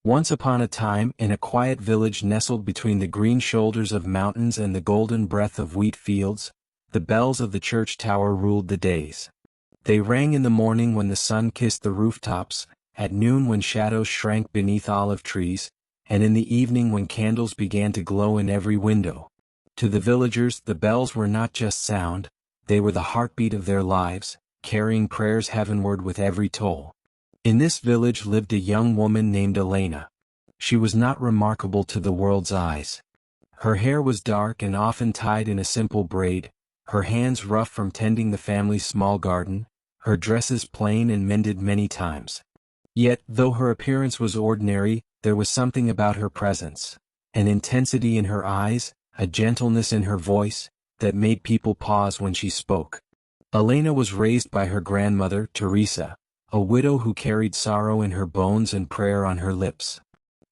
Once upon a time, in a quiet village nestled between the green shoulders of mountains and the golden breath of wheat fields, the bells of the church tower ruled the days. They rang in the morning when the sun kissed the rooftops, at noon when shadows shrank beneath olive trees, and in the evening when candles began to glow in every window. To the villagers, the bells were not just sound, they were the heartbeat of their lives, carrying prayers heavenward with every toll. In this village lived a young woman named Elena. She was not remarkable to the world's eyes. Her hair was dark and often tied in a simple braid, her hands rough from tending the family's small garden, her dresses plain and mended many times. Yet, though her appearance was ordinary, there was something about her presence, an intensity in her eyes, a gentleness in her voice, that made people pause when she spoke. Elena was raised by her grandmother, Teresa, a widow who carried sorrow in her bones and prayer on her lips.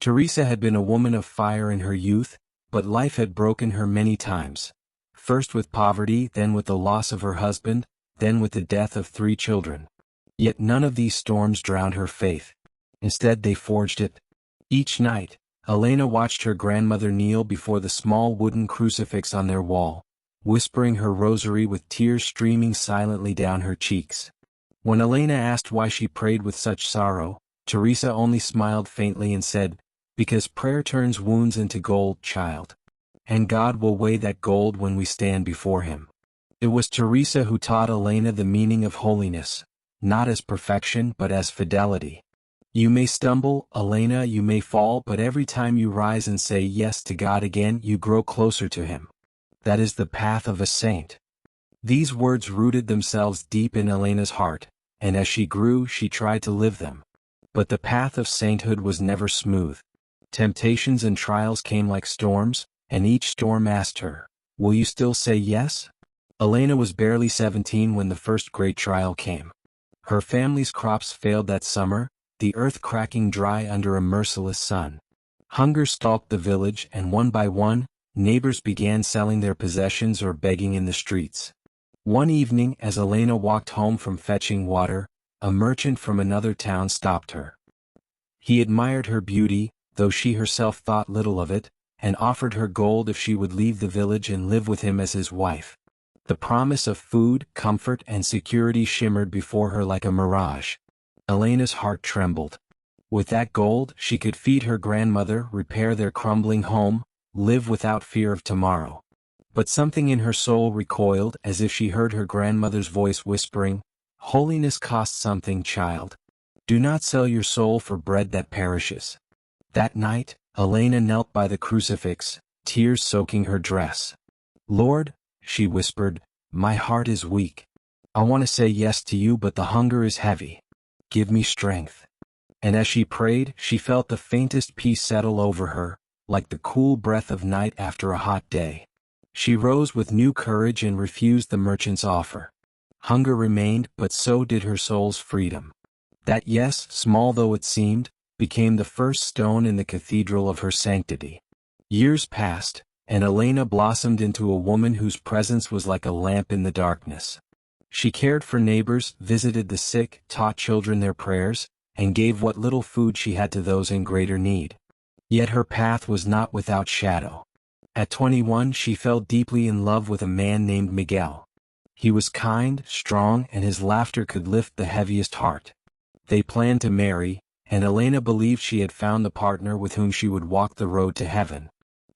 Teresa had been a woman of fire in her youth, but life had broken her many times, first with poverty, then with the loss of her husband, then with the death of 3 children. Yet none of these storms drowned her faith. Instead they forged it. Each night, Elena watched her grandmother kneel before the small wooden crucifix on their wall, whispering her rosary with tears streaming silently down her cheeks. When Elena asked why she prayed with such sorrow, Teresa only smiled faintly and said, "Because prayer turns wounds into gold, child. And God will weigh that gold when we stand before Him." It was Teresa who taught Elena the meaning of holiness, not as perfection but as fidelity. You may stumble, Elena, you may fall, but every time you rise and say yes to God again, you grow closer to Him. That is the path of a saint. These words rooted themselves deep in Elena's heart, and as she grew, she tried to live them. But the path of sainthood was never smooth. Temptations and trials came like storms, and each storm asked her, "Will you still say yes?" Elena was barely 17 when the first great trial came. Her family's crops failed that summer, the earth cracking dry under a merciless sun. Hunger stalked the village, and one by one, neighbors began selling their possessions or begging in the streets. One evening, as Elena walked home from fetching water, a merchant from another town stopped her. He admired her beauty, though she herself thought little of it, and offered her gold if she would leave the village and live with him as his wife. The promise of food, comfort, and security shimmered before her like a mirage. Elena's heart trembled. With that gold, she could feed her grandmother, repair their crumbling home, live without fear of tomorrow. But something in her soul recoiled, as if she heard her grandmother's voice whispering, "Holiness costs something, child. Do not sell your soul for bread that perishes." That night, Elena knelt by the crucifix, tears soaking her dress. "Lord," she whispered, "my heart is weak. I want to say yes to you, but the hunger is heavy. Give me strength." And as she prayed, she felt the faintest peace settle over her, like the cool breath of night after a hot day. She rose with new courage and refused the merchant's offer. Hunger remained, but so did her soul's freedom. That yes, small though it seemed, became the first stone in the cathedral of her sanctity. Years passed, and Elena blossomed into a woman whose presence was like a lamp in the darkness. She cared for neighbors, visited the sick, taught children their prayers, and gave what little food she had to those in greater need. Yet her path was not without shadow. At 21 she fell deeply in love with a man named Miguel. He was kind, strong, and his laughter could lift the heaviest heart. They planned to marry, and Elena believed she had found the partner with whom she would walk the road to heaven.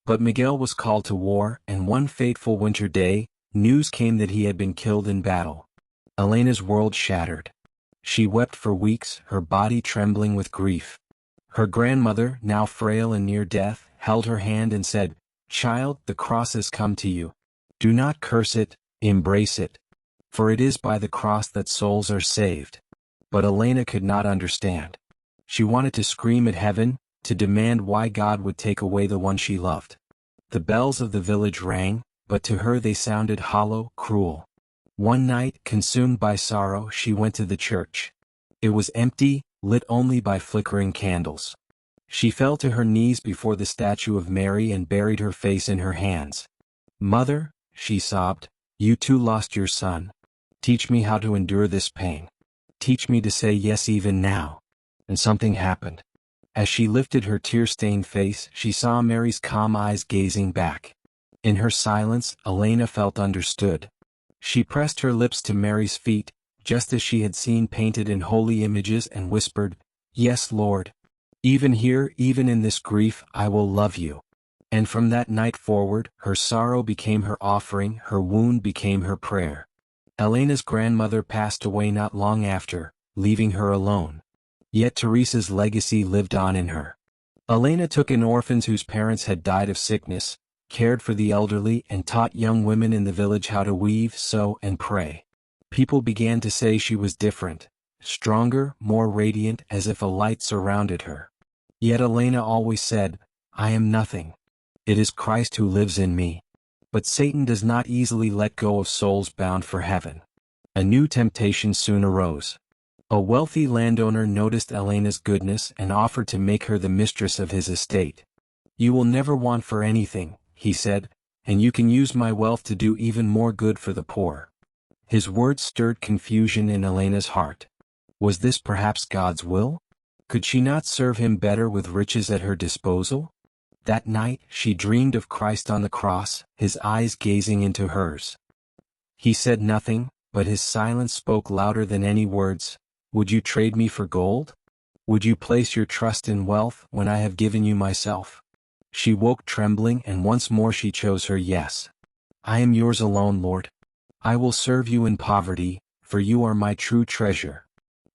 But Miguel was called to war, and one fateful winter day, news came that he had been killed in battle. Elena's world shattered. She wept for weeks, her body trembling with grief. Her grandmother, now frail and near death, held her hand and said, "Child, the cross has come to you. Do not curse it, embrace it. For it is by the cross that souls are saved." But Elena could not understand. She wanted to scream at heaven, to demand why God would take away the one she loved. The bells of the village rang, but to her they sounded hollow, cruel. One night, consumed by sorrow, she went to the church. It was empty, lit only by flickering candles. She fell to her knees before the statue of Mary and buried her face in her hands. "Mother," she sobbed, "you too lost your son. Teach me how to endure this pain. Teach me to say yes even now." And something happened. As she lifted her tear-stained face, she saw Mary's calm eyes gazing back. In her silence, Elena felt understood. She pressed her lips to Mary's feet, just as she had seen painted in holy images, and whispered, "Yes, Lord. Even here, even in this grief, I will love you." And from that night forward, her sorrow became her offering, her wound became her prayer. Elena's grandmother passed away not long after, leaving her alone. Yet Teresa's legacy lived on in her. Elena took in orphans whose parents had died of sickness, cared for the elderly, and taught young women in the village how to weave, sew, and pray. People began to say she was different, stronger, more radiant, as if a light surrounded her. Yet Elena always said, "I am nothing. It is Christ who lives in me." But Satan does not easily let go of souls bound for heaven. A new temptation soon arose. A wealthy landowner noticed Elena's goodness and offered to make her the mistress of his estate. "You will never want for anything," he said, "and you can use my wealth to do even more good for the poor." His words stirred confusion in Elena's heart. Was this perhaps God's will? Could she not serve him better with riches at her disposal? That night, she dreamed of Christ on the cross, his eyes gazing into hers. He said nothing, but his silence spoke louder than any words. "Would you trade me for gold? Would you place your trust in wealth when I have given you myself?" She woke trembling, and once more she chose her yes. "I am yours alone, Lord. I will serve you in poverty, for you are my true treasure."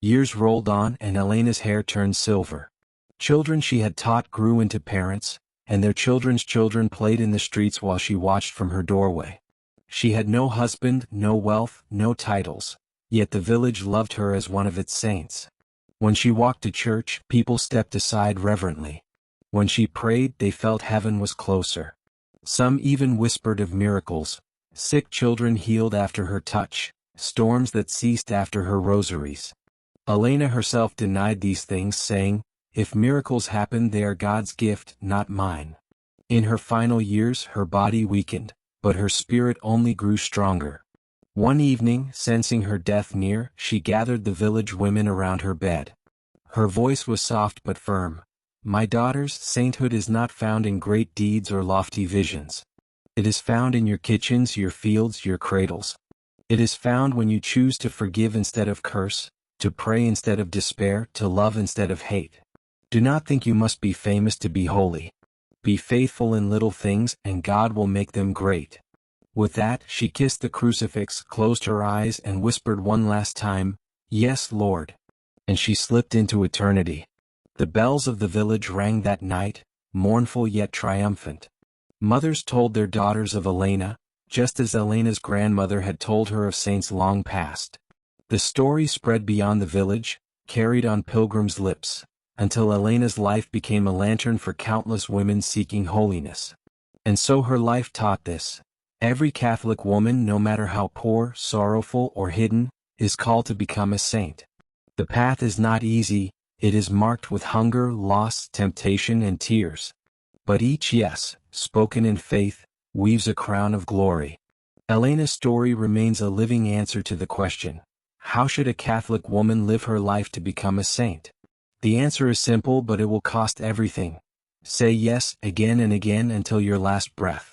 Years rolled on, and Elena's hair turned silver. Children she had taught grew into parents, and their children's children played in the streets while she watched from her doorway. She had no husband, no wealth, no titles, yet the village loved her as one of its saints. When she walked to church, people stepped aside reverently. When she prayed, they felt heaven was closer. Some even whispered of miracles, sick children healed after her touch, storms that ceased after her rosaries. Elena herself denied these things, saying, "If miracles happen, they are God's gift, not mine." In her final years, her body weakened, but her spirit only grew stronger. One evening, sensing her death near, she gathered the village women around her bed. Her voice was soft but firm. "My daughters, sainthood is not found in great deeds or lofty visions. It is found in your kitchens, your fields, your cradles. It is found when you choose to forgive instead of curse, to pray instead of despair, to love instead of hate. Do not think you must be famous to be holy. Be faithful in little things, and God will make them great." With that, she kissed the crucifix, closed her eyes, and whispered one last time, "Yes, Lord." And she slipped into eternity. The bells of the village rang that night, mournful yet triumphant. Mothers told their daughters of Elena, just as Elena's grandmother had told her of saints long past. The story spread beyond the village, carried on pilgrims' lips, until Elena's life became a lantern for countless women seeking holiness. And so her life taught this. Every Catholic woman, no matter how poor, sorrowful, or hidden, is called to become a saint. The path is not easy, it is marked with hunger, loss, temptation, and tears. But each yes, spoken in faith, weaves a crown of glory. Elena's story remains a living answer to the question, how should a Catholic woman live her life to become a saint? The answer is simple, but it will cost everything. Say yes again and again until your last breath.